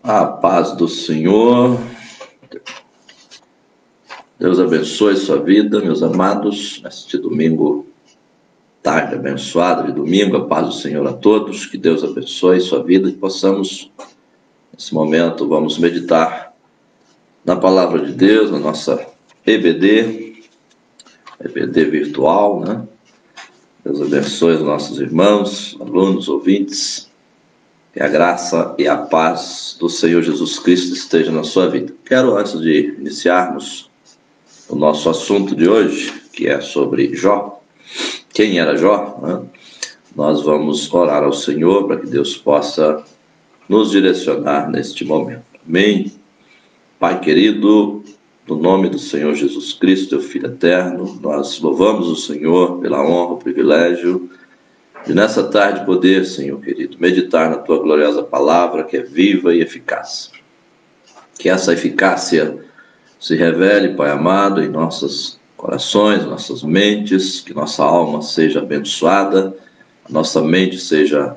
A paz do Senhor. Deus abençoe sua vida, meus amados, neste domingo, tarde abençoada de domingo. A paz do Senhor a todos, que Deus abençoe sua vida e possamos, nesse momento, vamos meditar na palavra de Deus, na nossa EBD virtual, né? Deus abençoe os nossos irmãos, alunos, ouvintes. Que a graça e a paz do Senhor Jesus Cristo esteja na sua vida. Quero, antes de iniciarmos o nosso assunto de hoje, que é sobre Jó, quem era Jó, né? Nós vamos orar ao Senhor para que Deus possa nos direcionar neste momento. Amém? Pai querido, no nome do Senhor Jesus Cristo, teu Filho eterno, nós louvamos o Senhor pela honra, o privilégio de nessa tarde poder, Senhor querido, meditar na tua gloriosa palavra, que é viva e eficaz. Que essa eficácia se revele, Pai amado, em nossos corações, nossas mentes, que nossa alma seja abençoada, a nossa mente seja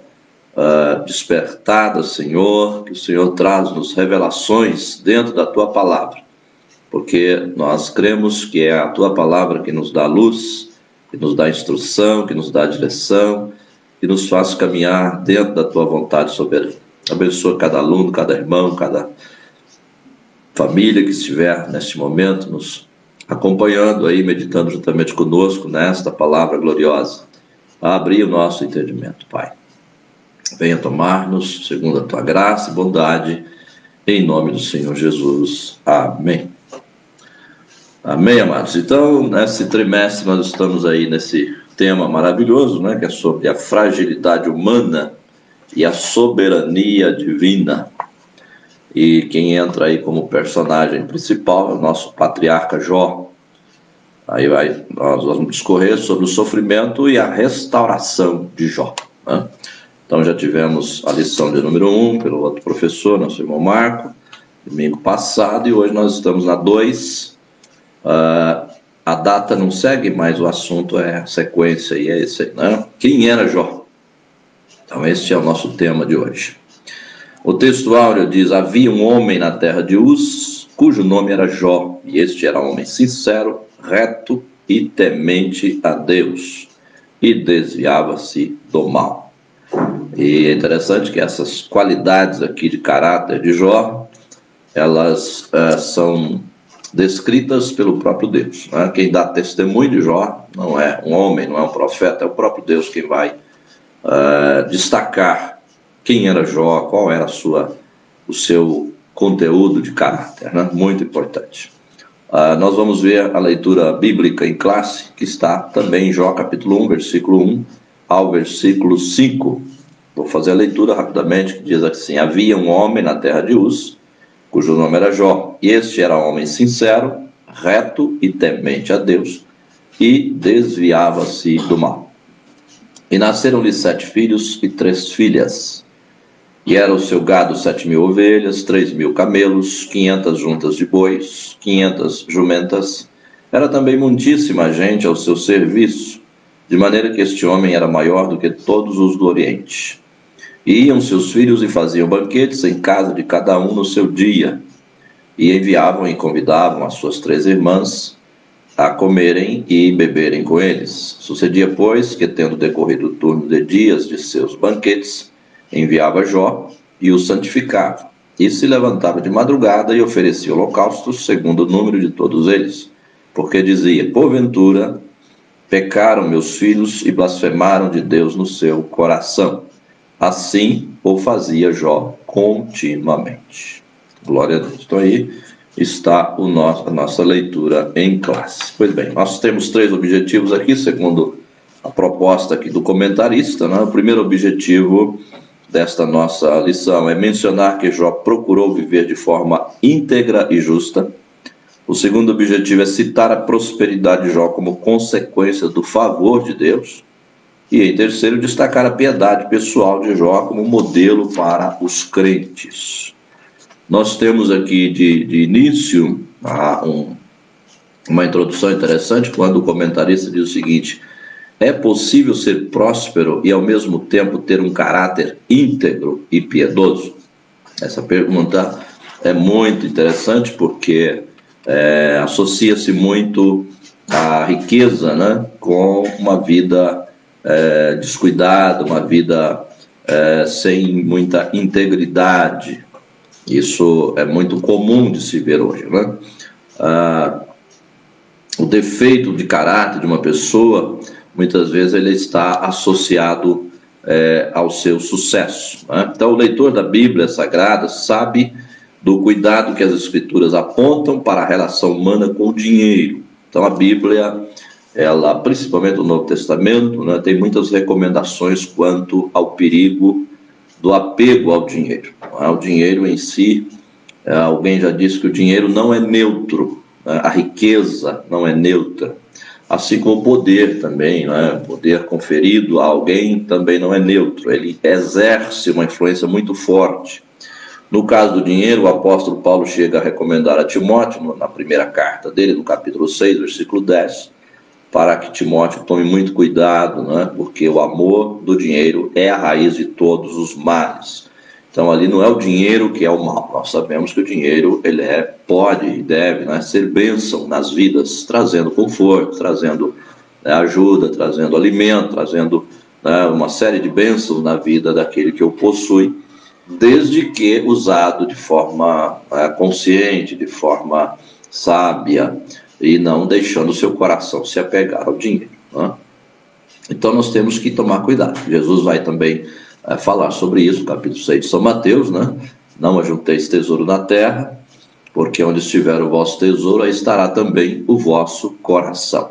despertada, Senhor, que o Senhor traz-nos revelações dentro da tua palavra, porque nós cremos que é a tua palavra que nos dá luz, que nos dá instrução, que nos dá direção, que nos faz caminhar dentro da tua vontade soberana. Abençoa cada aluno, cada irmão, cada família que estiver neste momento nos acompanhando aí, meditando juntamente conosco nesta palavra gloriosa. Abrir o nosso entendimento, Pai. Venha tomar-nos segundo a tua graça e bondade, em nome do Senhor Jesus. Amém. Amém, amados. Então, nesse trimestre nós estamos aí nesse tema maravilhoso, né, que é sobre a fragilidade humana e a soberania divina. E quem entra aí como personagem principal é o nosso patriarca Jó. Aí nós vamos discorrer sobre o sofrimento e a restauração de Jó, né? Então já tivemos a lição de número 1 pelo outro professor, nosso irmão Marco, domingo passado, e hoje nós estamos na 2. A data não segue, mas o assunto é a sequência, e é esse aí, né? Quem era Jó? Então este é o nosso tema de hoje. O texto áureo diz: havia um homem na terra de Uz, cujo nome era Jó, e este era um homem sincero, reto e temente a Deus, e desviava-se do mal. E é interessante que essas qualidades aqui de caráter de Jó, elas são descritas pelo próprio Deus, né? Quem dá testemunho de Jó não é um homem, não é um profeta, é o próprio Deus quem vai destacar quem era Jó, qual era o seu conteúdo de caráter, né? Muito importante. Nós vamos ver a leitura bíblica em classe, que está também em Jó capítulo 1, versículo 1 ao versículo 5. Vou fazer a leitura rapidamente, que diz assim: havia um homem na terra de Uz, cujo nome era Jó, e este era um homem sincero, reto e temente a Deus, e desviava-se do mal. E nasceram-lhe 7 filhos e 3 filhas. E era o seu gado 7.000 ovelhas, 3.000 camelos, 500 juntas de bois, 500 jumentas. Era também muitíssima gente ao seu serviço, de maneira que este homem era maior do que todos os do Oriente. E iam seus filhos e faziam banquetes em casa de cada um no seu dia, e enviavam e convidavam as suas 3 irmãs a comerem e beberem com eles. Sucedia, pois, que, tendo decorrido o turno de dias de seus banquetes, enviava Jó e o santificava, e se levantava de madrugada e oferecia holocaustos segundo o número de todos eles, porque dizia: porventura pecaram meus filhos e blasfemaram de Deus no seu coração. Assim o fazia Jó continuamente. Glória a Deus. Então aí está a nossa leitura em classe. Pois bem, nós temos 3 objetivos aqui, segundo a proposta aqui do comentarista, né? O primeiro objetivo desta nossa lição é mencionar que Jó procurou viver de forma íntegra e justa. O segundo objetivo é citar a prosperidade de Jó como consequência do favor de Deus. E em terceiro, destacar a piedade pessoal de Jó como modelo para os crentes. Nós temos aqui de início uma introdução interessante, quando o comentarista diz o seguinte: é possível ser próspero e ao mesmo tempo ter um caráter íntegro e piedoso? Essa pergunta é muito interessante porque associa-se muito a riqueza, né, com uma vida descuidada, uma vida sem muita integridade. Isso é muito comum de se ver hoje, né? O defeito de caráter de uma pessoa, muitas vezes ele está associado ao seu sucesso, né? Então o leitor da Bíblia Sagrada sabe do cuidado que as Escrituras apontam para a relação humana com o dinheiro. Então a Bíblia, ela, principalmente no Novo Testamento, né, tem muitas recomendações quanto ao perigo do apego ao dinheiro. O dinheiro em si, alguém já disse que o dinheiro não é neutro, né? A riqueza não é neutra. Assim como o poder também, né? O poder conferido a alguém também não é neutro, ele exerce uma influência muito forte. No caso do dinheiro, o apóstolo Paulo chega a recomendar a Timóteo, na primeira carta dele, no capítulo 6, versículo 10, para que Timóteo tome muito cuidado, né? Porque o amor do dinheiro é a raiz de todos os males. Então ali não é o dinheiro que é o mal. Nós sabemos que o dinheiro ele pode e deve, né, ser bênção nas vidas, trazendo conforto, trazendo ajuda, trazendo alimento, trazendo uma série de bênçãos na vida daquele que o possui, desde que usado de forma consciente, de forma sábia, e não deixando o seu coração se apegar ao dinheiro, né? Então nós temos que tomar cuidado. Jesus vai também falar sobre isso, capítulo 6 de São Mateus, né? Não ajunteis tesouro na terra, porque onde estiver o vosso tesouro, aí estará também o vosso coração.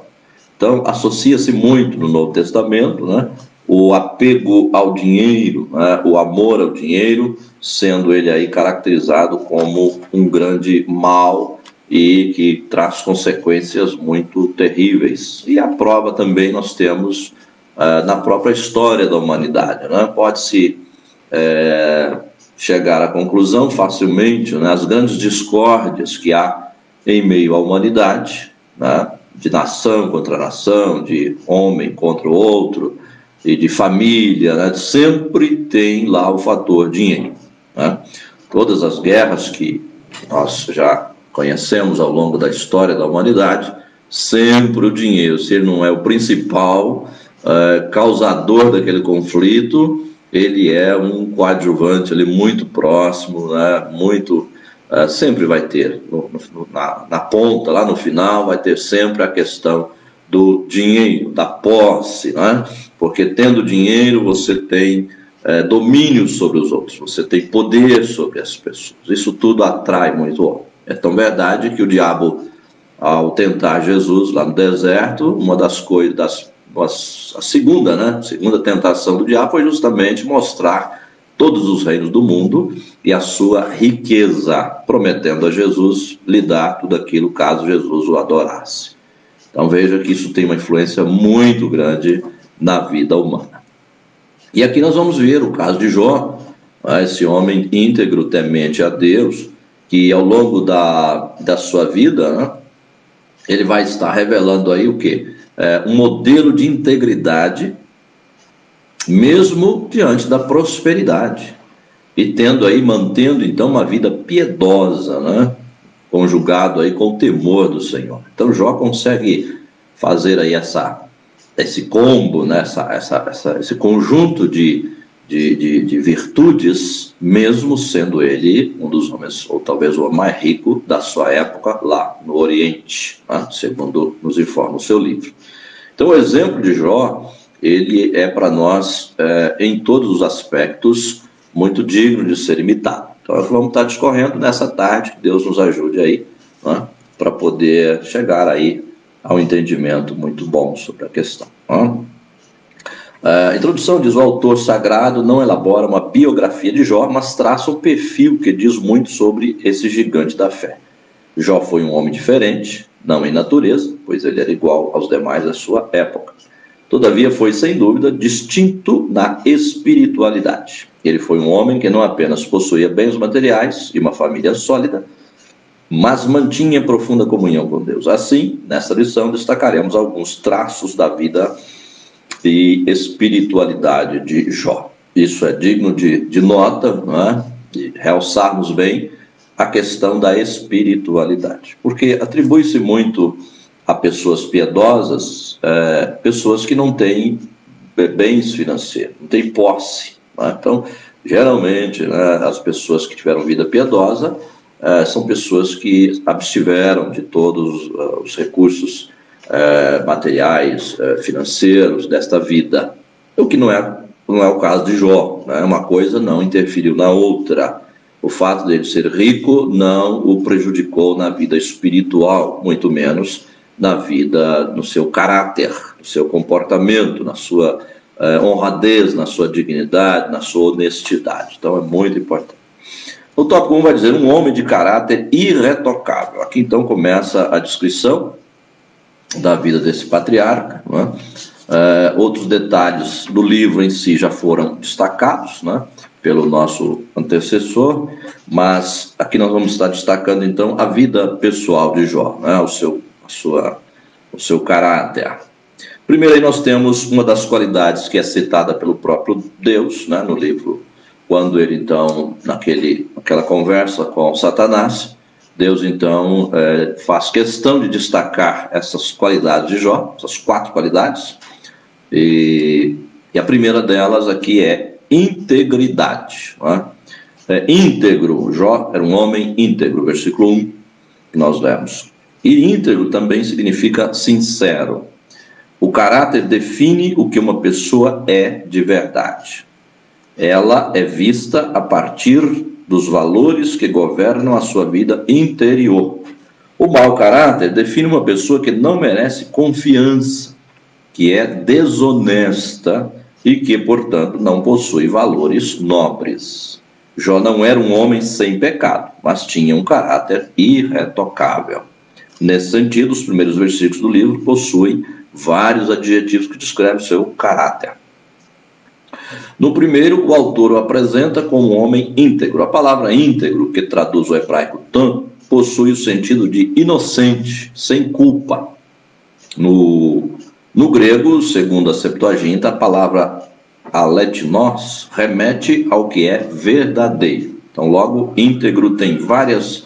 Então associa-se muito no Novo Testamento, né, o apego ao dinheiro, né, o amor ao dinheiro, sendo ele aí caracterizado como um grande mal e que traz consequências muito terríveis. E a prova também nós temos na própria história da humanidade, né? Pode-se chegar à conclusão facilmente, né, as grandes discórdias que há em meio à humanidade, né, de nação contra nação, de homem contra o outro, e de família, né, sempre tem lá o fator dinheiro, né? Todas as guerras que nós já conhecemos ao longo da história da humanidade, sempre o dinheiro, se ele não é o principal causador daquele conflito, ele é um coadjuvante ali muito próximo, né? Muito, sempre vai ter, na ponta, lá no final, vai ter sempre a questão do dinheiro, da posse, né? Porque tendo dinheiro você tem domínio sobre os outros, você tem poder sobre as pessoas, isso tudo atrai muito homem. É tão verdade que o diabo, ao tentar Jesus lá no deserto, uma das coisas, a segunda tentação do diabo foi justamente mostrar todos os reinos do mundo e a sua riqueza, prometendo a Jesus lhe dar tudo aquilo caso Jesus o adorasse. Então veja que isso tem uma influência muito grande na vida humana. E aqui nós vamos ver o caso de Jó, esse homem íntegro, temente a Deus, que ao longo da sua vida, né, ele vai estar revelando aí o quê? Um modelo de integridade, mesmo diante da prosperidade, e mantendo então uma vida piedosa, né? Conjugado aí com o temor do Senhor. Então Jó consegue fazer aí esse combo, né? Esse conjunto de virtudes, mesmo sendo ele um dos homens, ou talvez o homem mais rico da sua época lá no Oriente, né? Segundo nos informa o seu livro. Então o exemplo de Jó, ele é para nós, em todos os aspectos, muito digno de ser imitado. Então nós vamos estar discorrendo nessa tarde, que Deus nos ajude aí, né, para poder chegar aí ao entendimento muito bom sobre a questão. Né? A introdução diz: o autor sagrado não elabora uma biografia de Jó, mas traça um perfil que diz muito sobre esse gigante da fé. Jó foi um homem diferente, não em natureza, pois ele era igual aos demais da sua época. Todavia foi, sem dúvida, distinto na espiritualidade. Ele foi um homem que não apenas possuía bens materiais e uma família sólida, mas mantinha profunda comunhão com Deus. Assim, nesta lição, destacaremos alguns traços da vida e espiritualidade de Jó. Isso é digno de nota, não é? de realçarmos bem a questão da espiritualidade, porque atribui-se muito a pessoas piedosas, pessoas que não têm bens financeiros, não têm posse, né? Então, geralmente, né, as pessoas que tiveram vida piedosa são pessoas que abstiveram de todos os recursos materiais, financeiros desta vida, o que não é o caso de Jó, né? Uma coisa não interferiu na outra. O fato dele ser rico não o prejudicou na vida espiritual, muito menos na vida, no seu caráter, no seu comportamento, na sua honradez, na sua dignidade, na sua honestidade. Então é muito importante. O tópico 1 vai dizer um homem de caráter irretocável. Aqui então começa a descrição da vida desse patriarca, não é? Outros detalhes do livro em si já foram destacados, né, pelo nosso antecessor, mas aqui nós vamos estar destacando então a vida pessoal de Jó, né, o seu caráter. Primeiro aí nós temos uma das qualidades que é citada pelo próprio Deus, né, no livro, quando ele então, naquela conversa com Satanás, Deus então faz questão de destacar essas qualidades de Jó, essas 4 qualidades, e a primeira delas aqui é integridade, não é? Íntegro, Jó era um homem íntegro, versículo 1 que nós lemos. E íntegro também significa sincero. O caráter define o que uma pessoa é de verdade. Ela é vista a partir dos valores que governam a sua vida interior. O mau caráter define uma pessoa que não merece confiança, que é desonesta e que, portanto, não possui valores nobres. Jó não era um homem sem pecado, mas tinha um caráter irretocável. Nesse sentido, os primeiros versículos do livro possuem vários adjetivos que descrevem o seu caráter. No primeiro, o autor o apresenta como um homem íntegro. A palavra íntegro, que traduz o hebraico tam, possui o sentido de inocente, sem culpa. No grego, segundo a Septuaginta, a palavra aletnos remete ao que é verdadeiro. Então, logo, íntegro tem várias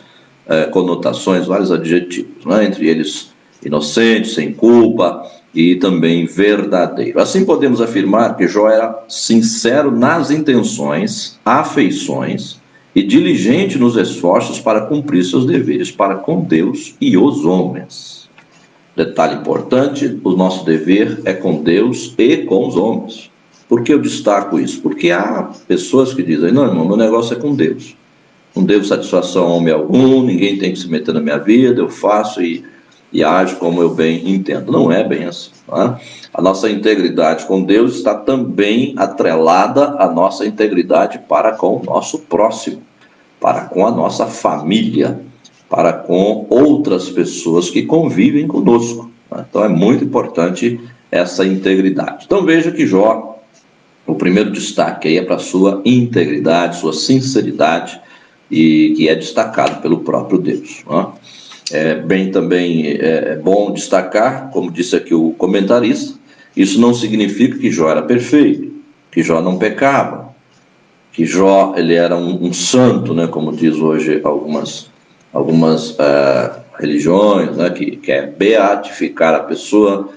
conotações, vários adjetivos, né? Entre eles inocente, sem culpa e também verdadeiro. Assim podemos afirmar que Jó era sincero nas intenções, afeições e diligente nos esforços para cumprir seus deveres para com Deus e os homens. Detalhe importante, o nosso dever é com Deus e com os homens. Por que eu destaco isso? Porque há pessoas que dizem, não, irmão, meu negócio é com Deus. Não devo satisfação a homem algum, ninguém tem que se meter na minha vida, eu faço e ajo como eu bem entendo. Não é bem assim, não é? A nossa integridade com Deus está também atrelada à nossa integridade para com o nosso próximo, para com a nossa família, para com outras pessoas que convivem conosco, né? Então é muito importante essa integridade. Então veja que Jó, o primeiro destaque aí é para a sua integridade, sua sinceridade, e que é destacado pelo próprio Deus, né? É bom destacar, como disse aqui o comentarista, isso não significa que Jó era perfeito, que Jó não pecava, que Jó ele era um santo, né, como diz hoje algumas religiões, né, que quer beatificar a pessoa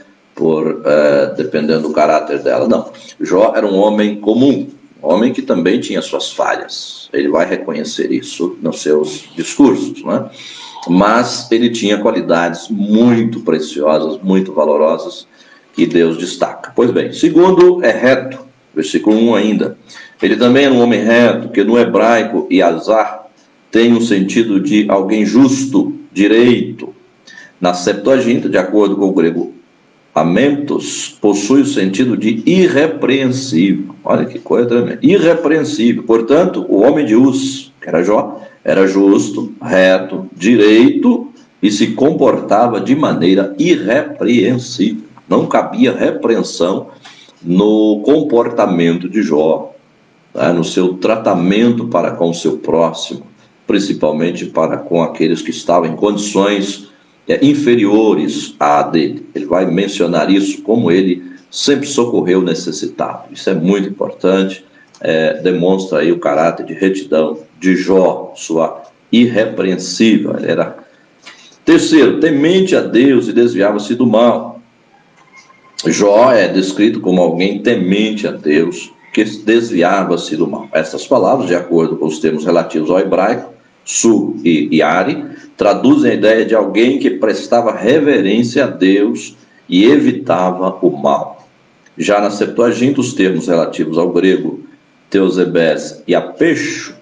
dependendo do caráter dela. Não, Jó era um homem comum, um homem que também tinha suas falhas, ele vai reconhecer isso nos seus discursos, né? Mas ele tinha qualidades muito preciosas, muito valorosas, que Deus destaca. Pois bem, segundo é reto, versículo 1 ainda. Ele também era um homem reto, que no hebraico, Iazar, tem um sentido de alguém justo, direito. Na Septuaginta, de acordo com o grego amentos, possui o sentido de irrepreensível. Olha que coisa tremenda. Irrepreensível. Portanto, o homem de Uz, que era Jó, era justo, reto, direito e se comportava de maneira irrepreensível. Não cabia repreensão no comportamento de Jó, né, no seu tratamento para com o seu próximo, principalmente para com aqueles que estavam em condições inferiores à dele. Ele vai mencionar isso, como ele sempre socorreu o necessitado. Isso é muito importante, demonstra aí o caráter de retidão de Jó, sua irrepreensível. Ele era, terceiro, temente a Deus e desviava-se do mal. Jó é descrito como alguém temente a Deus, que desviava-se do mal. Essas palavras, de acordo com os termos relativos ao hebraico, su e yari, traduzem a ideia de alguém que prestava reverência a Deus e evitava o mal. Já na Septuaginta, os termos relativos ao grego teosebes e apeixo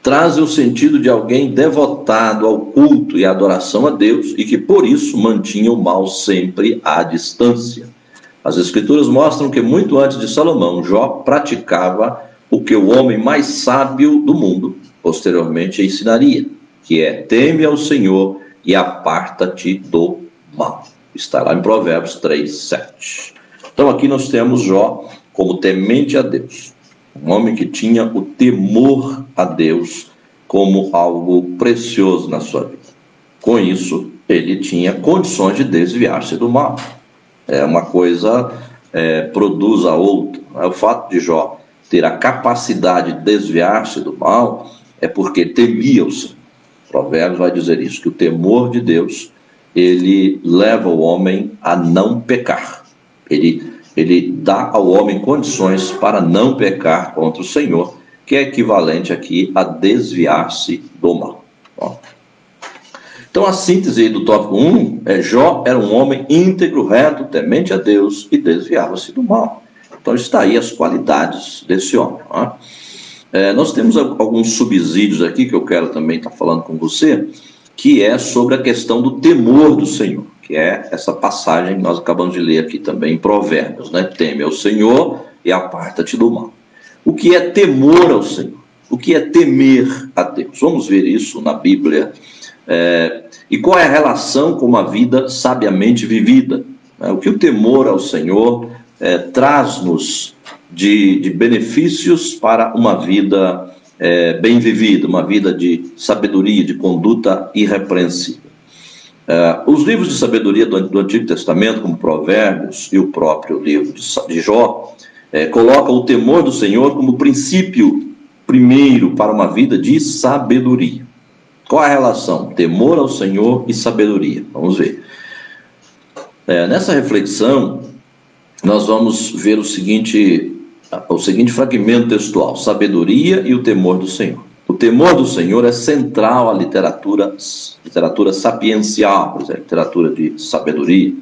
trazem o sentido de alguém devotado ao culto e à adoração a Deus e que por isso mantinha o mal sempre à distância. As Escrituras mostram que muito antes de Salomão, Jó praticava o que o homem mais sábio do mundo posteriormente ensinaria, que é: teme ao Senhor e aparta-te do mal. Está lá em Provérbios 3:7. Então aqui nós temos Jó como temente a Deus, um homem que tinha o temor a Deus como algo precioso na sua vida. Com isso, ele tinha condições de desviar-se do mal. Uma coisa produz a outra. O fato de Jó ter a capacidade de desviar-se do mal é porque temia o Senhor. Provérbios vai dizer isso, que o temor de Deus, ele leva o homem a não pecar. Ele dá ao homem condições para não pecar contra o Senhor, que é equivalente aqui a desviar-se do mal. Bom, então a síntese aí do tópico 1 é: Jó era um homem íntegro, reto, temente a Deus e desviava-se do mal. Então está aí as qualidades desse homem. Nós temos alguns subsídios aqui que eu quero também estar falando com você, que é sobre a questão do temor do Senhor, que é essa passagem que nós acabamos de ler aqui também em Provérbios, né? Teme ao Senhor e aparta-te do mal. O que é temor ao Senhor? O que é temer a Deus? Vamos ver isso na Bíblia. E qual é a relação com uma vida sabiamente vivida? O que o temor ao Senhor traz-nos de benefícios para uma vida bem vivida, uma vida de sabedoria, de conduta irrepreensível. Os livros de sabedoria do Antigo Testamento, como Provérbios e o próprio livro de Jó, colocam o temor do Senhor como princípio primeiro para uma vida de sabedoria. Qual a relação? Temor ao Senhor e sabedoria. Vamos ver. Nessa reflexão, nós vamos ver o seguinte fragmento textual: sabedoria e o temor do Senhor. O temor do Senhor é central à literatura sapiencial, literatura de sabedoria,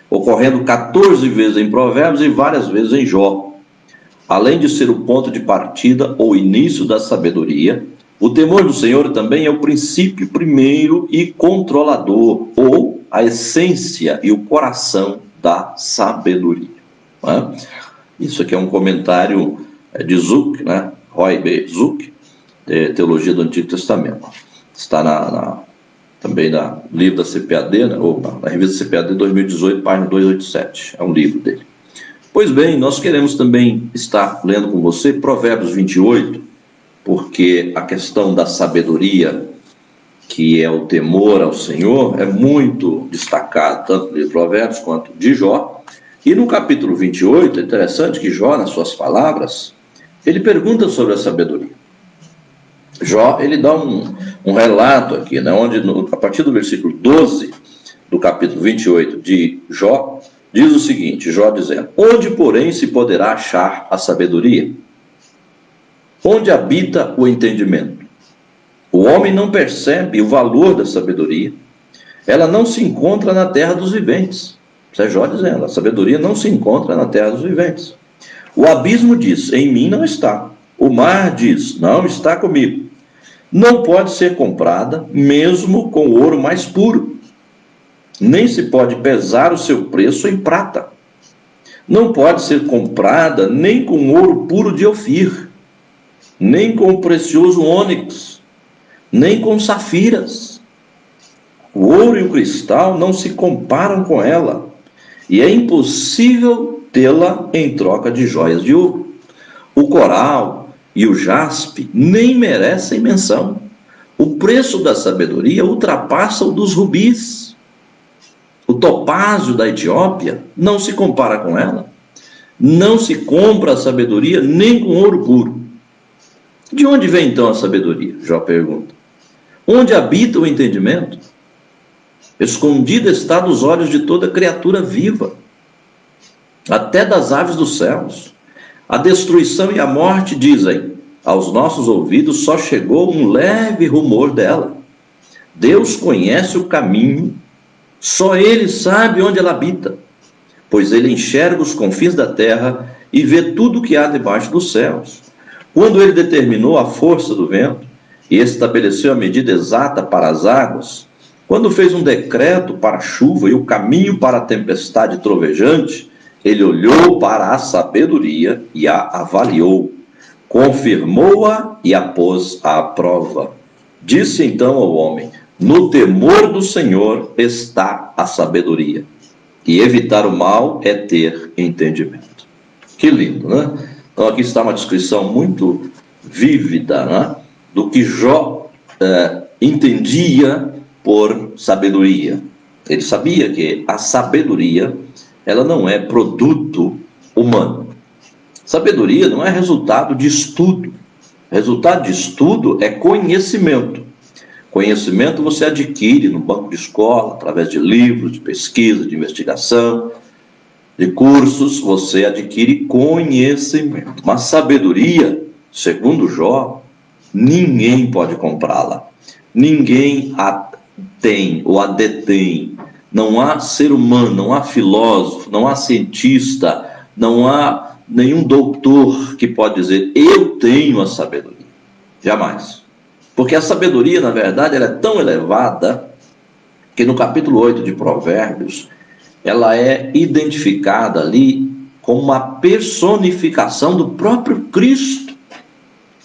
ocorrendo 14 vezes em Provérbios e várias vezes em Jó. Além de ser o ponto de partida ou início da sabedoria, o temor do Senhor também é o princípio primeiro e controlador, ou a essência e o coração da sabedoria. Isso aqui é um comentário de Zuck, Roy B. Zuck, de Teologia do Antigo Testamento. Está também no livro da CPAD, ou na revista CPAD 2018, página 287. É um livro dele. Pois bem, nós queremos também estar lendo com você Provérbios 28, porque a questão da sabedoria, que é o temor ao Senhor, é muito destacado, tanto no livro de Provérbios quanto de Jó. E no capítulo 28, é interessante que Jó, nas suas palavras, ele pergunta sobre a sabedoria. Jó, ele dá um relato aqui, onde a partir do versículo 12 do capítulo 28 de Jó, diz o seguinte, Jó dizendo: onde, porém, se poderá achar a sabedoria? Onde habita o entendimento? O homem não percebe o valor da sabedoria. Ela não se encontra na terra dos viventes. Isso é Jó dizendo: a sabedoria não se encontra na terra dos viventes. O abismo diz: em mim não está. O mar diz: não está comigo. Não pode ser comprada, mesmo com o ouro mais puro. Nem se pode pesar o seu preço em prata. Não pode ser comprada nem com ouro puro de Ofir, nem com o precioso ônix, nem com safiras. O ouro e o cristal não se comparam com ela, e é impossível tê-la em troca de joias de ouro. O coral e o jaspe nem merecem menção. O preço da sabedoria ultrapassa o dos rubis. O topázio da Etiópia não se compara com ela. Não se compra a sabedoria nem com ouro puro. De onde vem então a sabedoria? Jó pergunta. Onde habita o entendimento? Escondida está dos olhos de toda criatura viva, até das aves dos céus. A destruição e a morte dizem, aos nossos ouvidos só chegou um leve rumor dela. Deus conhece o caminho, só Ele sabe onde ela habita, pois Ele enxerga os confins da terra e vê tudo o que há debaixo dos céus. Quando Ele determinou a força do vento e estabeleceu a medida exata para as águas, quando fez um decreto para a chuva e o caminho para a tempestade trovejante, Ele olhou para a sabedoria e a avaliou, confirmou-a e a pôs à prova. Disse então ao homem, no temor do Senhor está a sabedoria, e evitar o mal é ter entendimento. Que lindo, né? Então aqui está uma descrição muito vívida, né, do que Jó entendia por sabedoria. Ele sabia que a sabedoria, ela não é produto humano. Sabedoria não é resultado de estudo. Resultado de estudo é conhecimento. Conhecimento você adquire no banco de escola, através de livros, de pesquisa, de investigação, de cursos, você adquire conhecimento. Mas sabedoria, segundo Jó, ninguém pode comprá-la. Ninguém a tem ou a detém. Não há ser humano, não há filósofo, não há cientista, não há nenhum doutor que pode dizer, eu tenho a sabedoria. Jamais. Porque a sabedoria, na verdade, ela é tão elevada que no capítulo 8 de Provérbios, ela é identificada ali como uma personificação do próprio Cristo.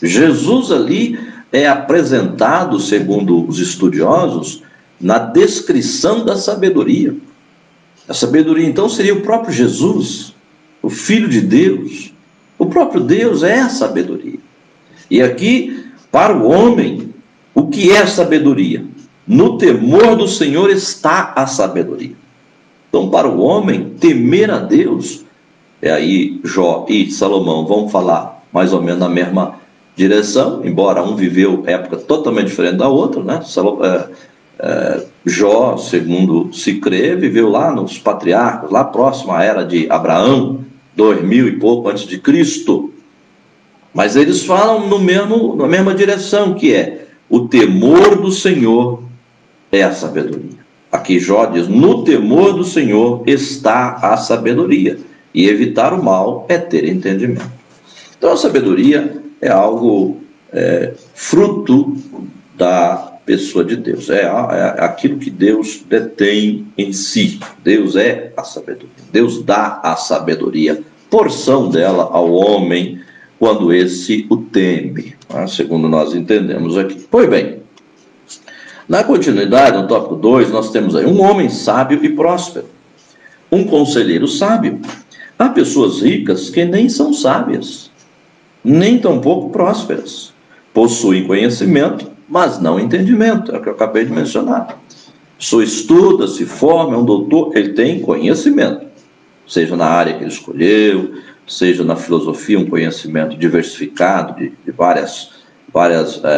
Jesus ali é apresentado, segundo os estudiosos, na descrição da sabedoria. A sabedoria, então, seria o próprio Jesus, o Filho de Deus. O próprio Deus é a sabedoria. E aqui, para o homem, o que é a sabedoria? No temor do Senhor está a sabedoria. Então, para o homem, temer a Deus, aí Jó e Salomão vão falar mais ou menos na mesma direção, embora um viveu época totalmente diferente da outra, né? Jó, segundo se crê, viveu lá nos patriarcas, lá próximo à era de Abraão, 2000 e pouco antes de Cristo. Mas eles falam na mesma direção, que é o temor do Senhor é a sabedoria. Aqui Jó diz, no temor do Senhor está a sabedoria, e evitar o mal é ter entendimento. Então a sabedoria é algo fruto da pessoa de Deus, é aquilo que Deus detém em si. Deus é a sabedoria, Deus dá a sabedoria, porção dela ao homem, quando esse o teme, né? Segundo nós entendemos aqui. Pois bem, na continuidade, no tópico 2, nós temos aí um homem sábio e próspero, um conselheiro sábio. Há pessoas ricas que nem são sábias, nem tampouco prósperas, possuem conhecimento, mas não entendimento, é o que eu acabei de mencionar. A pessoa estuda, se forma, é um doutor, ele tem conhecimento, seja na área que ele escolheu, seja na filosofia, um conhecimento diversificado de várias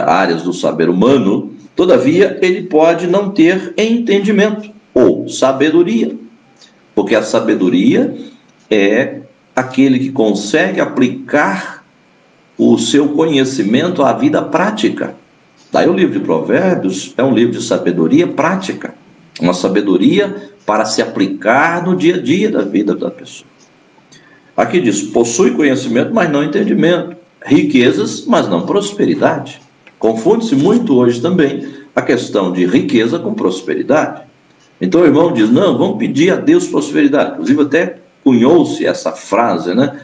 áreas do saber humano. Todavia, ele pode não ter entendimento ou sabedoria, porque a sabedoria é aquele que consegue aplicar o seu conhecimento à vida prática. Daí o livro de Provérbios é um livro de sabedoria prática, uma sabedoria para se aplicar no dia a dia da vida da pessoa. Aqui diz, possui conhecimento, mas não entendimento, riquezas, mas não prosperidade. Confunde-se muito hoje também a questão de riqueza com prosperidade. Então o irmão diz, não, vamos pedir a Deus prosperidade. Inclusive até cunhou-se essa frase, né?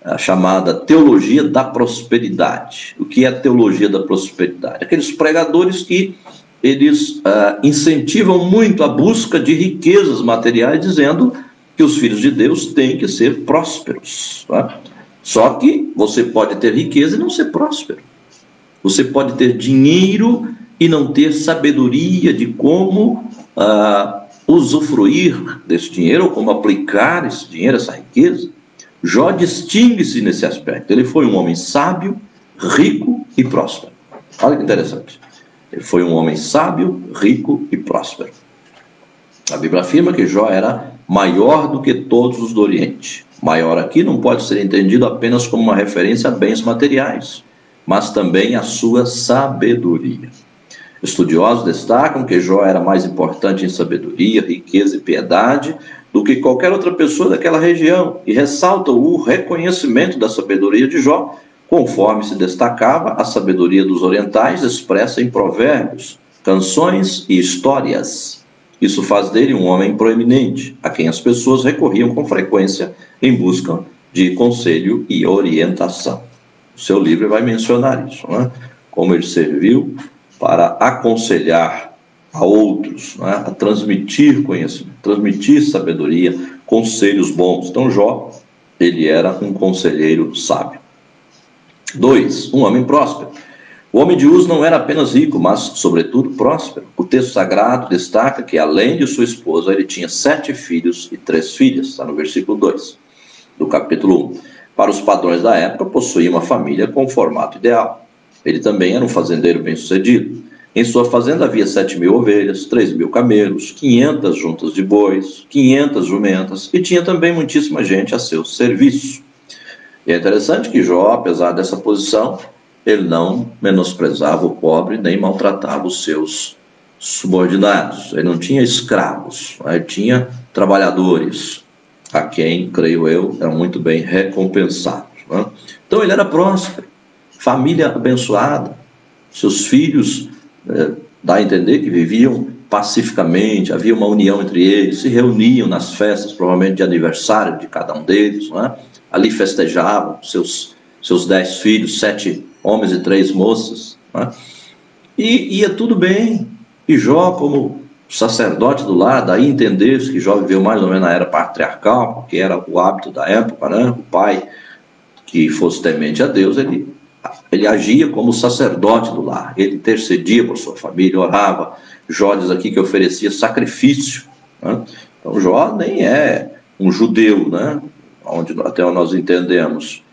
A chamada teologia da prosperidade. O que é a teologia da prosperidade? Aqueles pregadores que eles incentivam muito a busca de riquezas materiais, dizendo que os filhos de Deus têm que ser prósperos. Tá? Só que você pode ter riqueza e não ser próspero. Você pode ter dinheiro e não ter sabedoria de como usufruir desse dinheiro, ou como aplicar esse dinheiro, essa riqueza. Jó distingue-se nesse aspecto. Ele foi um homem sábio, rico e próspero. Olha que interessante. Ele foi um homem sábio, rico e próspero. A Bíblia afirma que Jó era maior do que todos os do Oriente. Maior aqui não pode ser entendido apenas como uma referência a bens materiais, mas também a sua sabedoria. Estudiosos destacam que Jó era mais importante em sabedoria, riqueza e piedade do que qualquer outra pessoa daquela região, e ressaltam o reconhecimento da sabedoria de Jó, conforme se destacava a sabedoria dos orientais expressa em provérbios, canções e histórias. Isso faz dele um homem proeminente, a quem as pessoas recorriam com frequência em busca de conselho e orientação. O seu livro vai mencionar isso, né? Como ele serviu para aconselhar a outros, né? A transmitir conhecimento, transmitir sabedoria, conselhos bons. Então Jó, ele era um conselheiro sábio. 2. Um homem próspero. O homem de Uz não era apenas rico, mas, sobretudo, próspero. O texto sagrado destaca que, além de sua esposa, ele tinha 7 filhos e 3 filhas. Está no versículo 2 do capítulo 1. Para os padrões da época, possuía uma família com o formato ideal. Ele também era um fazendeiro bem-sucedido. Em sua fazenda havia 7.000 ovelhas, 3.000 camelos, 500 juntas de bois, 500 jumentas, e tinha também muitíssima gente a seu serviço. E é interessante que Jó, apesar dessa posição, ele não menosprezava o pobre, nem maltratava os seus subordinados. Ele não tinha escravos, ele tinha trabalhadores, a quem, creio eu, eram muito bem recompensados, né? Então ele era próspero, família abençoada, seus filhos, dá a entender que viviam pacificamente, havia uma união entre eles, se reuniam nas festas, provavelmente de aniversário de cada um deles, não é? Ali festejavam seus 10 filhos, 7 homens e 3 moças, não é? E ia tudo bem. E Jó, como sacerdote do lar, daí entender-se que Jó viveu mais ou menos na era patriarcal, porque era o hábito da época, né? O pai que fosse temente a Deus, ele agia como sacerdote do lar, ele intercedia por sua família, orava. Jó diz aqui que oferecia sacrifício, né? Então Jó nem é um judeu, né? Até onde nós entendemos,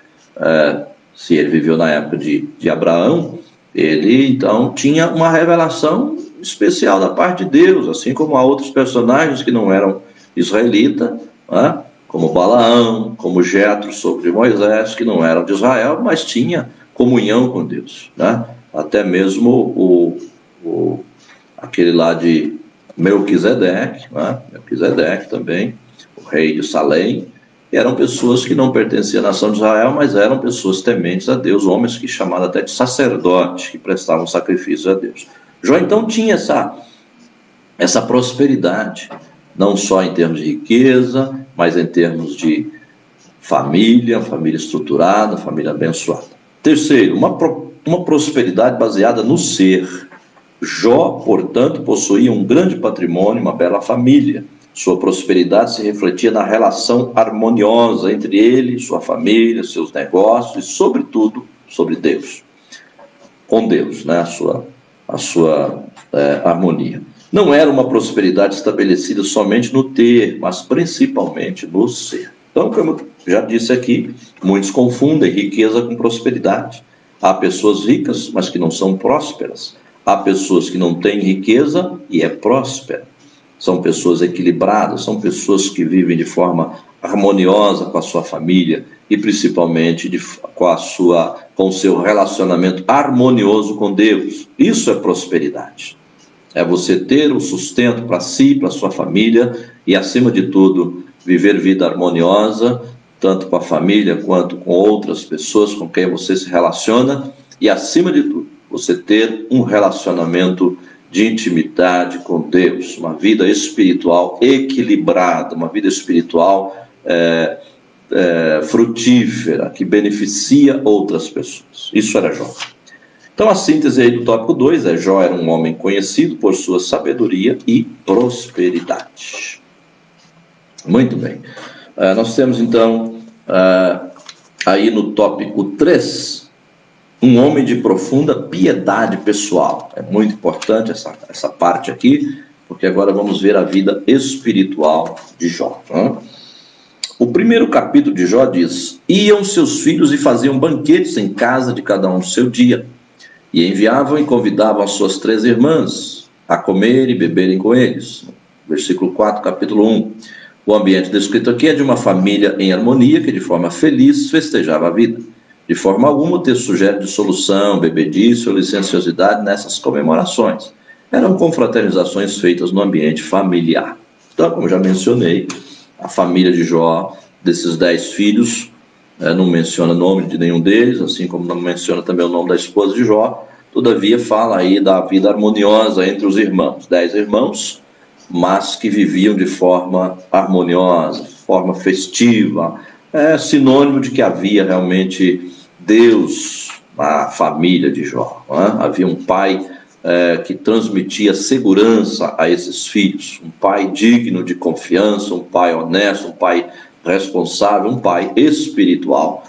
se ele viveu na época de Abraão, ele então tinha uma revelação especial da parte de Deus, assim como há outros personagens que não eram israelitas, né? Como Balaão, como Jetro, sogro de Moisés, que não eram de Israel, mas tinha comunhão com Deus, né? Até mesmo aquele lá de Melquisedeque, né? Melquisedeque também, o rei de Salém, eram pessoas que não pertenciam à nação de Israel, mas eram pessoas tementes a Deus, homens que chamavam até de sacerdotes, que prestavam sacrifício a Deus. Jó então tinha essa prosperidade, não só em termos de riqueza, mas em termos de família estruturada, família abençoada. Terceiro, uma prosperidade baseada no ser. Jó, portanto, possuía um grande patrimônio, uma bela família. Sua prosperidade se refletia na relação harmoniosa entre ele, sua família, seus negócios e, sobretudo, sobre Deus. Com Deus, né? A sua harmonia. Não era uma prosperidade estabelecida somente no ter, mas principalmente no ser. Então, como eu já disse aqui, muitos confundem riqueza com prosperidade. Há pessoas ricas, mas que não são prósperas. Há pessoas que não têm riqueza e é próspera. São pessoas equilibradas, são pessoas que vivem de forma harmoniosa com a sua família e principalmente com o seu relacionamento harmonioso com Deus. Isso é prosperidade. É você ter o sustento para si, para a sua família e, acima de tudo, viver vida harmoniosa, tanto com a família quanto com outras pessoas com quem você se relaciona e, acima de tudo, você ter um relacionamento de intimidade com Deus, uma vida espiritual equilibrada, uma vida espiritual frutífera, que beneficia outras pessoas. Isso era Jó. Então a síntese aí do tópico 2 é: Jó era um homem conhecido por sua sabedoria e prosperidade. Muito bem. Nós temos então aí no tópico 3, um homem de profunda piedade pessoal. É muito importante essa parte aqui, porque agora vamos ver a vida espiritual de Jó, né? O primeiro capítulo de Jó diz: iam seus filhos e faziam banquetes em casa de cada um no seu dia, e enviavam e convidavam as suas 3 irmãs a comer e beberem com eles. Versículo 4, capítulo 1. O ambiente descrito aqui é de uma família em harmonia que de forma feliz festejava a vida. De forma alguma o texto sugere dissolução, bebedice ou licenciosidade nessas comemorações. Eram confraternizações feitas no ambiente familiar. Então, como já mencionei, a família de Jó, desses 10 filhos, não menciona o nome de nenhum deles, assim como não menciona também o nome da esposa de Jó. Todavia fala aí da vida harmoniosa entre os irmãos. 10 irmãos, mas que viviam de forma harmoniosa, forma festiva. É sinônimo de que havia realmente Deus na família de Jó. Havia um pai que transmitia segurança a esses filhos, um pai digno de confiança, um pai honesto, um pai responsável, um pai espiritual,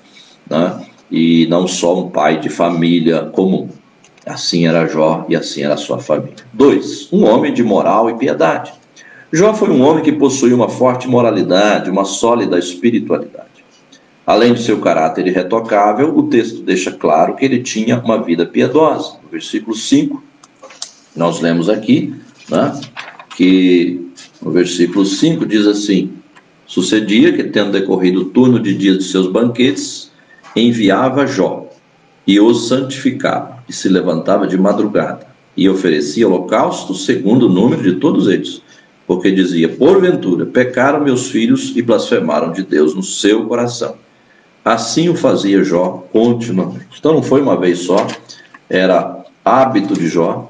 né? E não só um pai de família comum. Assim era Jó e assim era a sua família. 2. Um homem de moral e piedade. Jó foi um homem que possuía uma forte moralidade, uma sólida espiritualidade. Além de seu caráter irretocável, o texto deixa claro que ele tinha uma vida piedosa. No versículo 5, nós lemos aqui, né, que no versículo 5 diz assim: sucedia que, tendo decorrido o turno de dias de seus banquetes, enviava Jó e os santificava, e se levantava de madrugada, e oferecia holocausto segundo o número de todos eles, porque dizia: porventura pecaram meus filhos e blasfemaram de Deus no seu coração. Assim o fazia Jó continuamente. Então não foi uma vez só, era hábito de Jó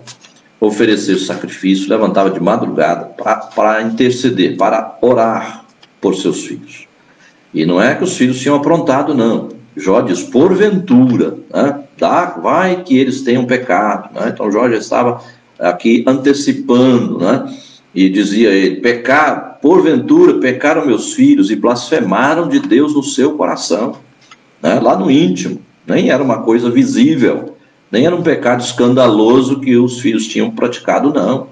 oferecer sacrifício, levantava de madrugada para interceder, para orar por seus filhos. E não é que os filhos tinham aprontado, não. Jó diz: porventura, né? Vai que eles tenham pecado, né? Então Jó já estava aqui antecipando, né? E dizia ele: porventura pecaram meus filhos e blasfemaram de Deus no seu coração, né? Lá no íntimo, nem era uma coisa visível, nem era um pecado escandaloso que os filhos tinham praticado, não.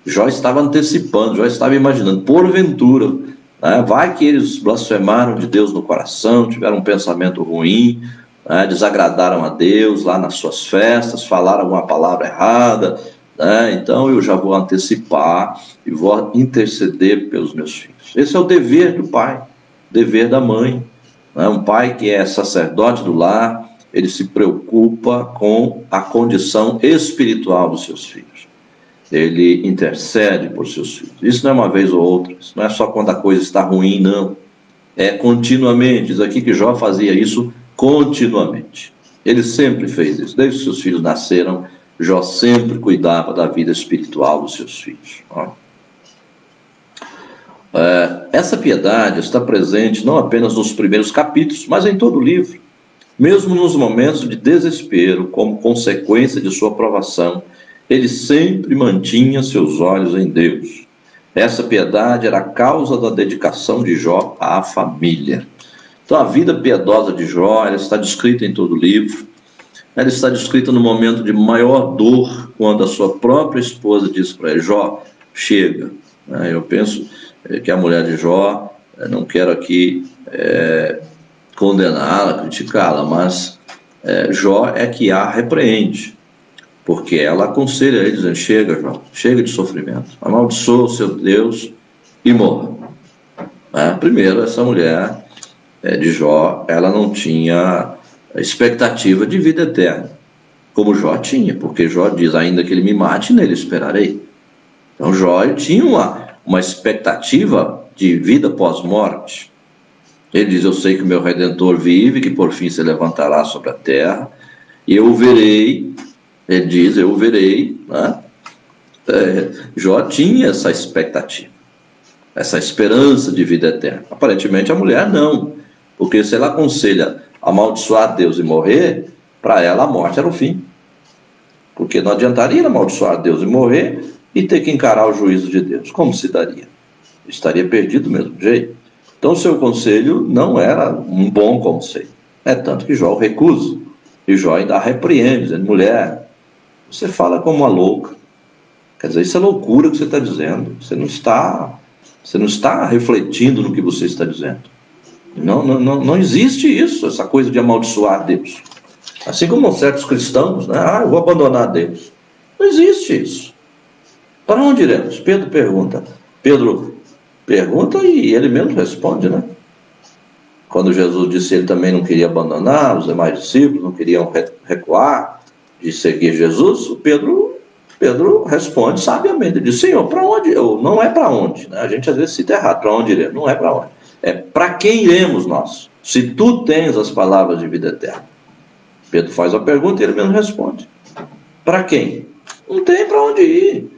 Jó estava antecipando, Jó estava imaginando: porventura, né? Vai que eles blasfemaram de Deus no coração, tiveram um pensamento ruim, né? Desagradaram a Deus lá nas suas festas, falaram alguma palavra errada, né? Então eu já vou antecipar e vou interceder pelos meus filhos. Esse é o dever do pai, dever da mãe, né? Um pai que é sacerdote do lar, ele se preocupa com a condição espiritual dos seus filhos. Ele intercede por seus filhos. Isso não é uma vez ou outra, isso não é só quando a coisa está ruim, não. É continuamente. Diz aqui que Jó fazia isso continuamente. Ele sempre fez isso. Desde que seus filhos nasceram, Jó sempre cuidava da vida espiritual dos seus filhos. Essa piedade está presente não apenas nos primeiros capítulos, mas em todo o livro. Mesmo nos momentos de desespero, como consequência de sua provação, ele sempre mantinha seus olhos em Deus. Essa piedade era a causa da dedicação de Jó à família. Então a vida piedosa de Jó, ela está descrita em todo o livro. Ela está descrita no momento de maior dor, quando a sua própria esposa diz para ele: Jó, chega. Eu penso que a mulher de Jó, não quero aqui condená-la, criticá-la, mas Jó é que a repreende, porque ela aconselha ele dizendo: chega, Jó, chega de sofrimento, amaldiçoa o seu Deus e morra. Primeiro, essa mulher de Jó, ela não tinha expectativa de vida eterna, como Jó tinha, porque Jó diz: ainda que ele me mate, nele esperarei. Então Jó tinha uma expectativa de vida pós-morte. Ele diz: eu sei que o meu Redentor vive, que por fim se levantará sobre a terra, e eu o verei. Ele diz: eu o verei, né? Jó tinha essa expectativa, essa esperança de vida eterna. Aparentemente a mulher não, porque se ela aconselha amaldiçoar Deus e morrer, para ela a morte era o fim, porque não adiantaria amaldiçoar Deus e morrer e ter que encarar o juízo de Deus. Como se daria? Estaria perdido do mesmo jeito. Então seu conselho não era um bom conselho. É tanto que Jó o recusa, e Jó ainda a repreende, dizendo: mulher, você fala como uma louca. Quer dizer, isso é loucura que você está dizendo. Você não está refletindo no que você está dizendo. Não existe isso, essa coisa de amaldiçoar Deus. Assim como certos cristãos, né? Eu vou abandonar Deus. Não existe isso. Para onde iremos? Pedro pergunta. Pedro pergunta e ele mesmo responde, né? Quando Jesus disse que ele também não queria abandonar, os demais discípulos não queriam recuar de seguir Jesus, Pedro responde sabiamente, ele diz: Senhor, para onde? Não é para onde, né? A gente às vezes cita errado, para onde iremos? Não é para onde. É para quem iremos nós? Se tu tens as palavras de vida eterna. Pedro faz a pergunta e ele mesmo responde. Para quem? Não tem para onde ir.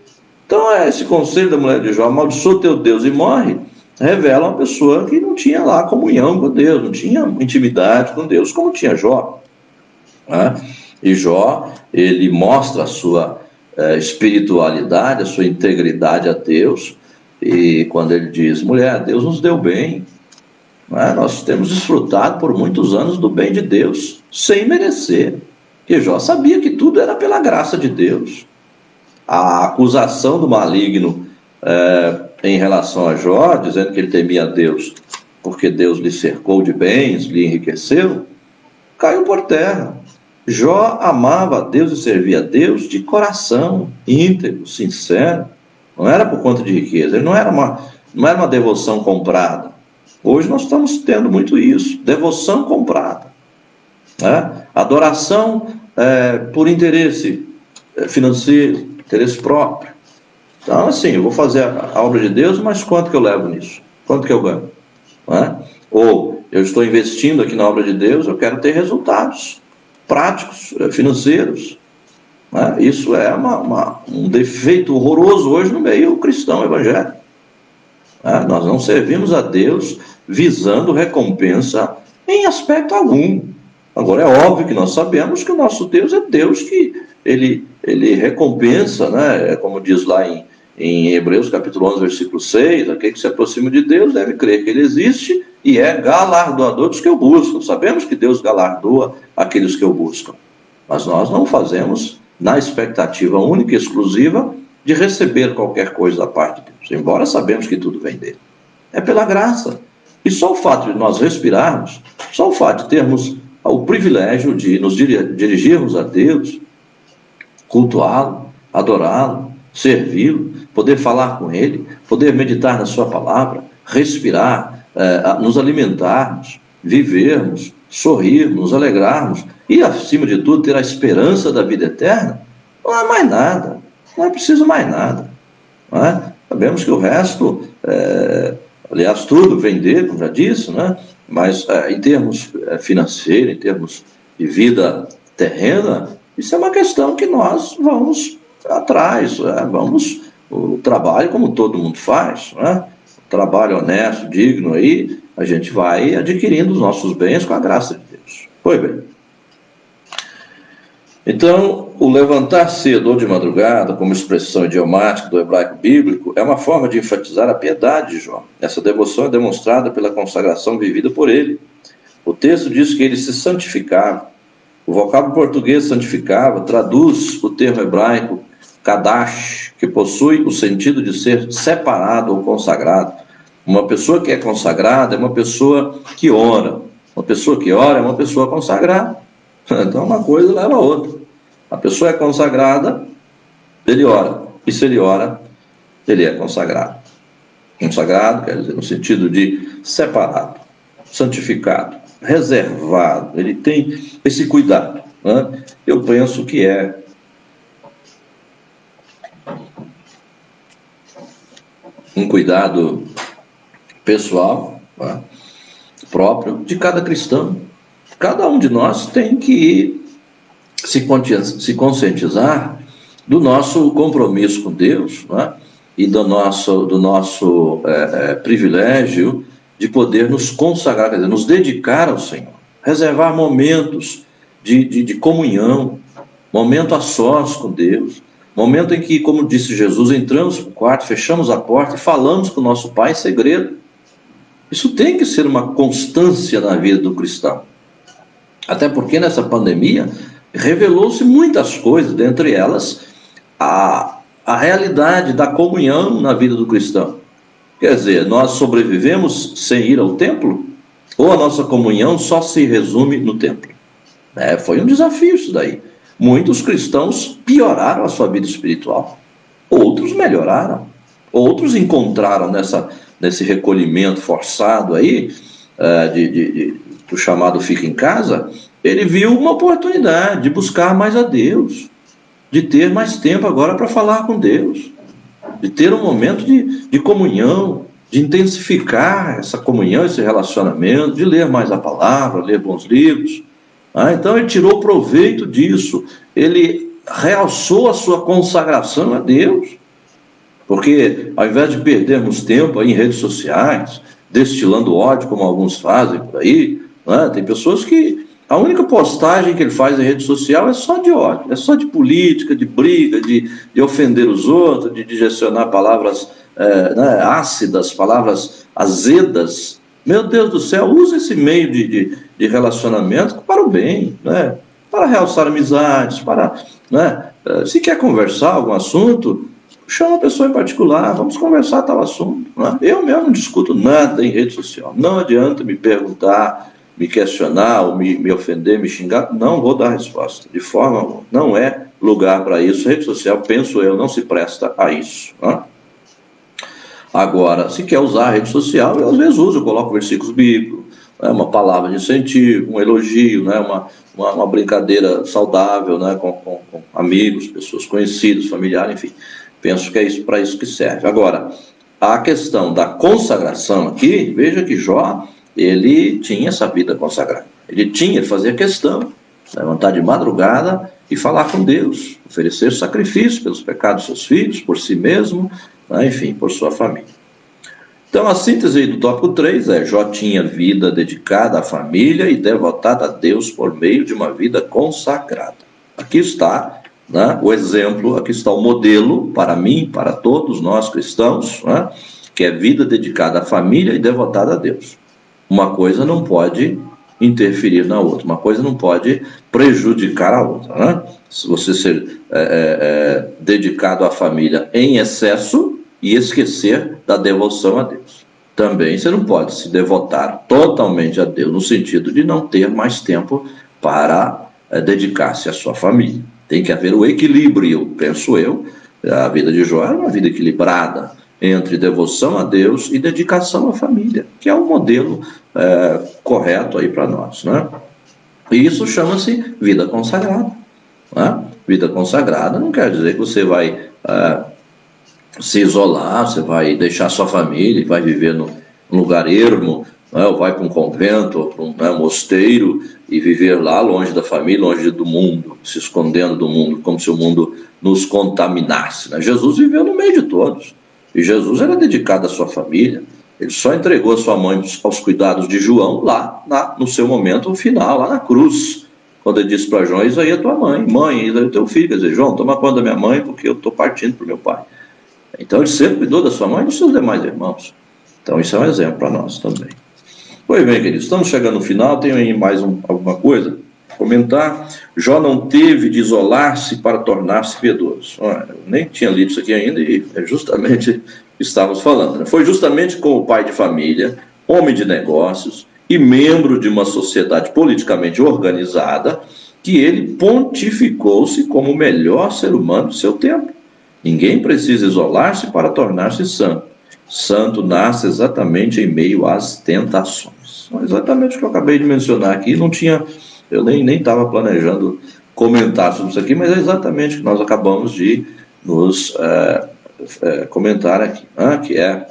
Então esse conselho da mulher de Jó, amaldiçoa teu Deus e morre, revela uma pessoa que não tinha lá comunhão com Deus, não tinha intimidade com Deus, como tinha Jó. Né? E Jó, ele mostra a sua espiritualidade, a sua integridade a Deus, e quando ele diz: mulher, Deus nos deu bem, né? Nós temos desfrutado por muitos anos do bem de Deus, sem merecer. E Jó sabia que tudo era pela graça de Deus. A acusação do maligno em relação a Jó, dizendo que ele temia a Deus porque Deus lhe cercou de bens, lhe enriqueceu, caiu por terra. Jó amava a Deus e servia a Deus de coração íntegro, sincero. Não era por conta de riqueza, ele não era uma devoção comprada. Hoje nós estamos tendo muito isso, devoção comprada, né? Adoração por interesse financeiro, interesse próprio. Então, assim, eu vou fazer a obra de Deus, mas quanto que eu levo nisso? Quanto que eu ganho? Né? Ou eu estou investindo aqui na obra de Deus, eu quero ter resultados práticos, financeiros. Né? Isso é um defeito horroroso hoje no meio cristão evangélico. Né? Nós não servimos a Deus visando recompensa em aspecto algum. Agora, é óbvio que nós sabemos que o nosso Deus é Deus que ele recompensa, né? Como diz lá em Hebreus capítulo 11, versículo 6, aquele que se aproxima de Deus deve crer que ele existe e é galardoador dos que o buscam. Sabemos que Deus galardoa aqueles que o buscam, mas nós não fazemos na expectativa única e exclusiva de receber qualquer coisa da parte de Deus, embora sabemos que tudo vem dele. É pela graça. E só o fato de nós respirarmos, só o fato de termos o privilégio de nos dirigirmos a Deus, cultuá-lo, adorá-lo, servi-lo, poder falar com ele, poder meditar na sua palavra, respirar, nos alimentarmos, vivermos, sorrirmos, nos alegrarmos e, acima de tudo, ter a esperança da vida eterna, não é mais nada, não é preciso mais nada. Não é? Sabemos que o resto, aliás, tudo vem dele, como já disse, né? Mas em termos financeiros, em termos de vida terrena, isso é uma questão que nós vamos atrás, o trabalho como todo mundo faz, né? O trabalho honesto, digno, aí a gente vai adquirindo os nossos bens com a graça de Deus. Pois bem. Então, o levantar cedo ou de madrugada, como expressão idiomática do hebraico bíblico, é uma forma de enfatizar a piedade de Jó. Essa devoção é demonstrada pela consagração vivida por ele. O texto diz que ele se santificava. O vocábulo português santificava traduz o termo hebraico kadash, que possui o sentido de ser separado ou consagrado. Uma pessoa que é consagrada é uma pessoa que ora. Uma pessoa que ora é uma pessoa consagrada. Então uma coisa leva a outra. A pessoa é consagrada, ele ora. E se ele ora, ele é consagrado. Consagrado quer dizer no sentido de separado, santificado, reservado. Ele tem esse cuidado, né? Eu penso que é um cuidado pessoal, né, próprio de cada cristão. Cada um de nós tem que se conscientizar do nosso compromisso com Deus, né, e do nosso privilégio de poder nos consagrar, quer dizer, nos dedicar ao Senhor, reservar momentos de comunhão, momento a sós com Deus, momento em que, como disse Jesus, entramos no quarto, fechamos a porta e falamos com o nosso Pai em segredo. Isso tem que ser uma constância na vida do cristão. Até porque nessa pandemia revelou-se muitas coisas, dentre elas a realidade da comunhão na vida do cristão. Quer dizer, nós sobrevivemos sem ir ao templo? Ou a nossa comunhão só se resume no templo? Foi um desafio isso daí. Muitos cristãos pioraram a sua vida espiritual. Outros melhoraram. Outros encontraram nesse recolhimento forçado aí, do chamado fica em casa, ele viu uma oportunidade de buscar mais a Deus, de ter mais tempo agora para falar com Deus, de ter um momento de comunhão, de intensificar essa comunhão, esse relacionamento, de ler mais a palavra, ler bons livros. Então ele tirou proveito disso, ele realçou a sua consagração a Deus, porque ao invés de perdermos tempo aí em redes sociais, destilando ódio como alguns fazem por aí, tem pessoas que a única postagem que ele faz em rede social é só de ódio, é só de política, de briga, de ofender os outros, de digestionar palavras ácidas, palavras azedas. Meu Deus do céu, usa esse meio de relacionamento para o bem, para realçar amizades, se quer conversar algum assunto, chama a pessoa em particular, vamos conversar tal assunto. Eu mesmo não discuto nada em rede social, não adianta me perguntar, me questionar, ou me ofender, me xingar, não vou dar resposta, de forma alguma. Não é lugar para isso. Rede social, penso eu, não se presta a isso. Agora, se quer usar a rede social, eu às vezes uso, eu coloco versículos bíblicos, uma palavra de incentivo, um elogio, uma brincadeira saudável, com amigos, pessoas conhecidas, familiares, enfim. Penso que é isso, para isso que serve. Agora, a questão da consagração aqui, veja que Jó, ele tinha essa vida consagrada. Ele fazia questão, levantar de madrugada e falar com Deus, oferecer sacrifício pelos pecados dos seus filhos, por si mesmo, enfim, por sua família. Então, a síntese do tópico 3 é: Jó tinha vida dedicada à família e devotada a Deus por meio de uma vida consagrada. Aqui está o exemplo, aqui está o modelo para mim, para todos nós cristãos, que é vida dedicada à família e devotada a Deus. Uma coisa não pode interferir na outra, uma coisa não pode prejudicar a outra. Se você ser dedicado à família em excesso e esquecer da devoção a Deus. Também você não pode se devotar totalmente a Deus, no sentido de não ter mais tempo para dedicar-se à sua família. Tem que haver o equilíbrio, penso eu. A vida de Jó era uma vida equilibrada entre devoção a Deus e dedicação à família, que é o modelo correto aí para nós. E isso chama-se vida consagrada. Vida consagrada não quer dizer que você vai se isolar, você vai deixar sua família e vai viver num lugar ermo, ou vai para um convento, ou para um mosteiro e viver lá longe da família, longe do mundo, se escondendo do mundo, como se o mundo nos contaminasse. Jesus viveu no meio de todos, e Jesus era dedicado à sua família. Ele só entregou a sua mãe aos cuidados de João lá no seu momento final, lá na cruz, quando ele disse para João: isso aí é tua mãe, isso aí é teu filho. Quer dizer, João, toma conta da minha mãe, porque eu estou partindo para o meu pai. Então ele sempre cuidou da sua mãe e dos seus demais irmãos. Então isso é um exemplo para nós também. Pois bem, queridos, estamos chegando no final. Tenho aí mais alguma coisa a comentar. Jó não teve de isolar-se para tornar-se piedoso. Eu nem tinha lido isso aqui ainda e é justamente o que estávamos falando. Foi justamente como pai de família, homem de negócios e membro de uma sociedade politicamente organizada que ele pontificou-se como o melhor ser humano do seu tempo. Ninguém precisa isolar-se para tornar-se santo. Santo nasce exatamente em meio às tentações. Exatamente o que eu acabei de mencionar aqui, eu nem estava planejando comentar sobre isso aqui, mas é exatamente o que nós acabamos de nos comentar aqui, que é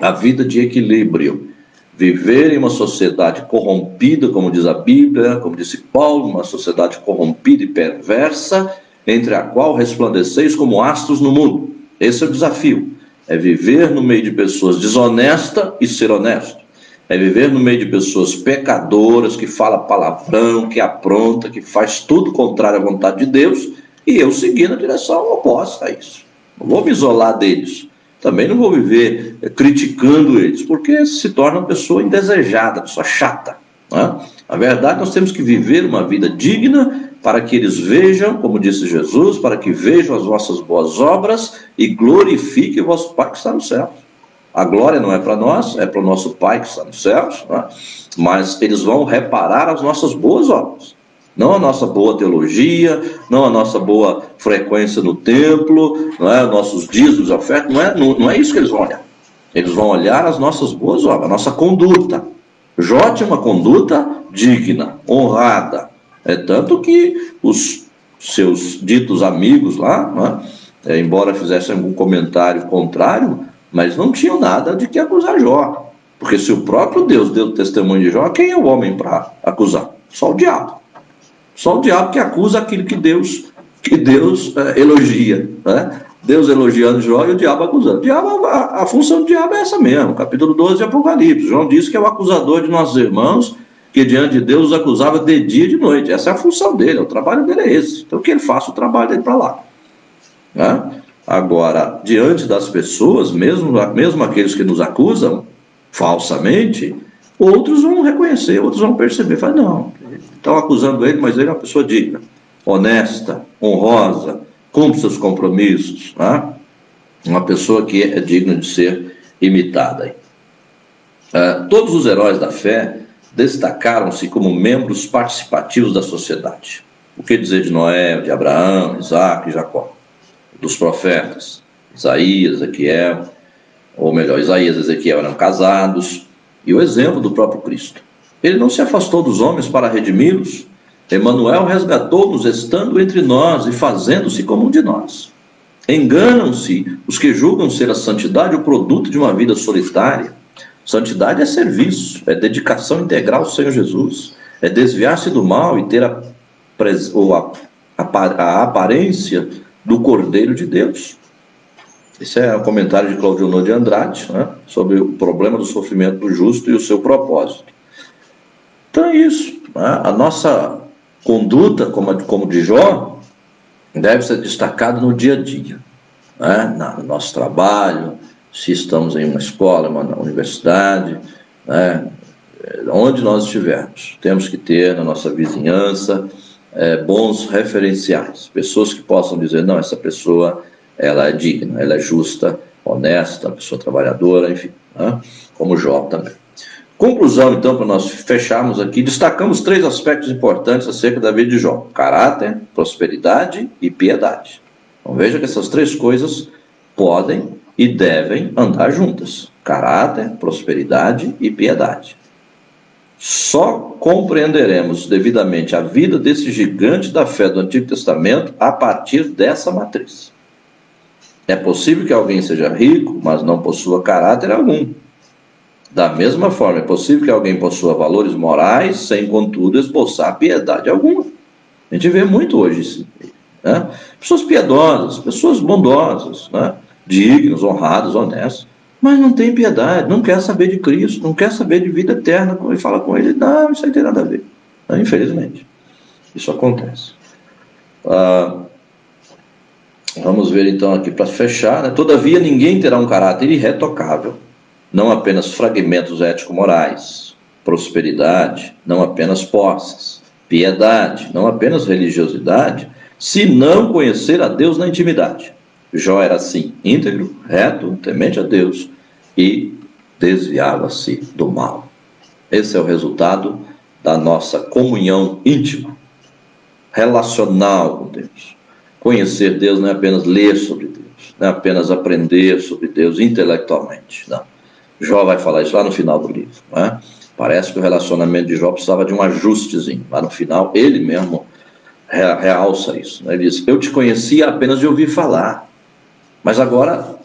a vida de equilíbrio. Viver em uma sociedade corrompida, como diz a Bíblia, como disse Paulo, uma sociedade corrompida e perversa, entre a qual resplandeceis como astros no mundo. Esse é o desafio. É viver no meio de pessoas desonestas e ser honesto. É viver no meio de pessoas pecadoras, que fala palavrão, que apronta, que faz tudo contrário à vontade de Deus, e eu seguir na direção oposta a isso. Não vou me isolar deles. Também não vou viver criticando eles, porque se torna uma pessoa indesejada, uma pessoa chata. Na verdade, nós temos que viver uma vida digna para que eles vejam, como disse Jesus, para que vejam as vossas boas obras e glorifiquem o vosso Pai que está no céu. A glória não é para nós, é para o nosso Pai que está nos céus, né? Mas eles vão reparar as nossas boas obras. Não a nossa boa teologia, não a nossa boa frequência no templo, não é? Nossos dízimos, ofertas, não é isso que eles vão olhar. Eles vão olhar as nossas boas obras, a nossa conduta. Jó tinha uma conduta digna, honrada. É tanto que os seus ditos amigos lá, né, embora fizessem algum comentário contrário, mas não tinham nada de que acusar Jó. Porque se o próprio Deus deu testemunho de Jó, quem é o homem para acusar? Só o diabo. Só o diabo que acusa aquilo que Deus elogia, né? Deus elogiando Jó e o diabo acusando. A função do diabo é essa mesmo, capítulo 12 de Apocalipse. João diz que é o acusador de nossos irmãos, que diante de Deus os acusava de dia e de noite. Essa é a função dele, o trabalho dele é esse. Então que ele faça o trabalho dele para lá, né? Agora, diante das pessoas, mesmo aqueles que nos acusam falsamente, outros vão reconhecer, outros vão perceber. Falam, não, estão acusando ele, mas ele é uma pessoa digna, honesta, honrosa, cumpre seus compromissos, né? Uma pessoa que é digna de ser imitada. Todos os heróis da fé destacaram-se como membros participativos da sociedade. O que dizer de Noé, de Abraão, Isaac e Jacó? Dos profetas, Isaías, Ezequiel, ou melhor, Isaías e Ezequiel eram casados, e o exemplo do próprio Cristo. Ele não se afastou dos homens para redimi-los. Emanuel resgatou-nos estando entre nós e fazendo-se como um de nós. Enganam-se os que julgam ser a santidade o produto de uma vida solitária. Santidade é serviço, é dedicação integral ao Senhor Jesus, é desviar-se do mal e ter a aparência do Cordeiro de Deus. Esse é o comentário de Claudio de Andrade, né, sobre o problema do sofrimento do justo e o seu propósito. Então é isso, né? A nossa conduta, como de Jó, deve ser destacada no dia a dia, né? No nosso trabalho, se estamos em uma escola, uma universidade, né? Onde nós estivermos, temos que ter na nossa vizinhança bons referenciais, pessoas que possam dizer, não, essa pessoa ela é digna, ela é justa, honesta, uma pessoa trabalhadora, enfim, né? Como Jó também. Conclusão, então, para nós fecharmos aqui, destacamos 3 aspectos importantes acerca da vida de Jó: caráter, prosperidade e piedade. Então veja que essas 3 coisas podem e devem andar juntas: caráter, prosperidade e piedade. Só compreenderemos devidamente a vida desse gigante da fé do Antigo Testamento a partir dessa matriz. É possível que alguém seja rico, mas não possua caráter algum. Da mesma forma, é possível que alguém possua valores morais, sem, contudo, esboçar piedade alguma. A gente vê muito hoje isso, né? Pessoas piedosas, pessoas bondosas, né? Dignas, honradas, honestas, mas não tem piedade, não quer saber de Cristo, não quer saber de vida eterna. Quando ele fala com ele, não, isso aí tem nada a ver. Não, infelizmente, isso acontece. Vamos ver então aqui para fechar, né? Todavia ninguém terá um caráter irretocável, não apenas fragmentos ético-morais, prosperidade, não apenas posses, piedade, não apenas religiosidade, se não conhecer a Deus na intimidade. Jó era assim, íntegro, reto, temente a Deus e desviava-se do mal. Esse é o resultado da nossa comunhão íntima, relacional com Deus. Conhecer Deus não é apenas ler sobre Deus, não é apenas aprender sobre Deus intelectualmente, não. Jó vai falar isso lá no final do livro, não é? Parece que o relacionamento de Jó precisava de um ajustezinho. Lá no final, ele mesmo realça isso, né? Ele diz, eu te conhecia apenas de ouvir falar, mas agora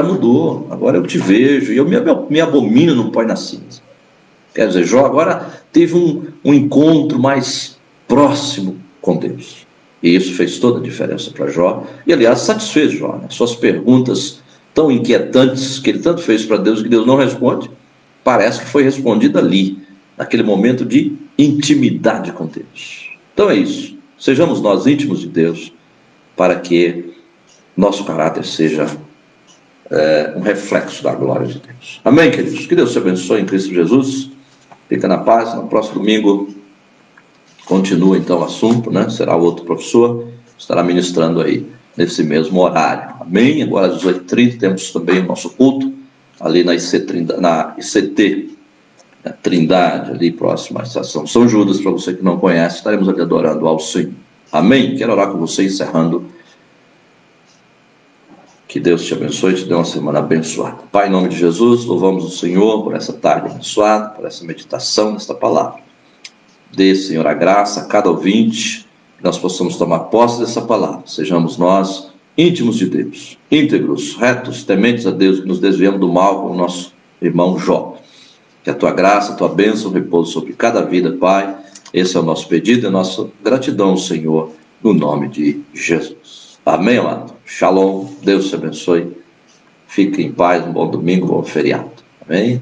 mudou, agora eu te vejo, e eu me abomino no pó e na cinza. Quer dizer, Jó agora teve um encontro mais próximo com Deus. E isso fez toda a diferença para Jó, e aliás satisfez Jó, né? Suas perguntas tão inquietantes que ele tanto fez para Deus, que Deus não responde, parece que foi respondida ali, naquele momento de intimidade com Deus. Então é isso, sejamos nós íntimos de Deus, para que nosso caráter seja um reflexo da glória de Deus. Amém, queridos? Que Deus te abençoe em Cristo Jesus. Fica na paz. No próximo domingo continua então o assunto, né? Será o outro professor, estará ministrando aí nesse mesmo horário. Amém? Agora às 18h30 temos também o nosso culto ali na ICT, na Trindade, ali próximo à estação São Judas. Para você que não conhece, estaremos ali adorando ao Senhor. Amém? Quero orar com você, encerrando. Que Deus te abençoe e te dê uma semana abençoada. Pai, em nome de Jesus, louvamos o Senhor por essa tarde abençoada, por essa meditação desta palavra. Dê, Senhor, a graça a cada ouvinte, que nós possamos tomar posse dessa palavra. Sejamos nós íntimos de Deus, íntegros, retos, tementes a Deus, que nos desviamos do mal com o nosso irmão Jó. Que a tua graça, a tua bênção repouse sobre cada vida, Pai. Esse é o nosso pedido e a nossa gratidão, Senhor, no nome de Jesus. Amém, amado? Shalom, Deus te abençoe. Fique em paz, um bom domingo, um bom feriado. Amém?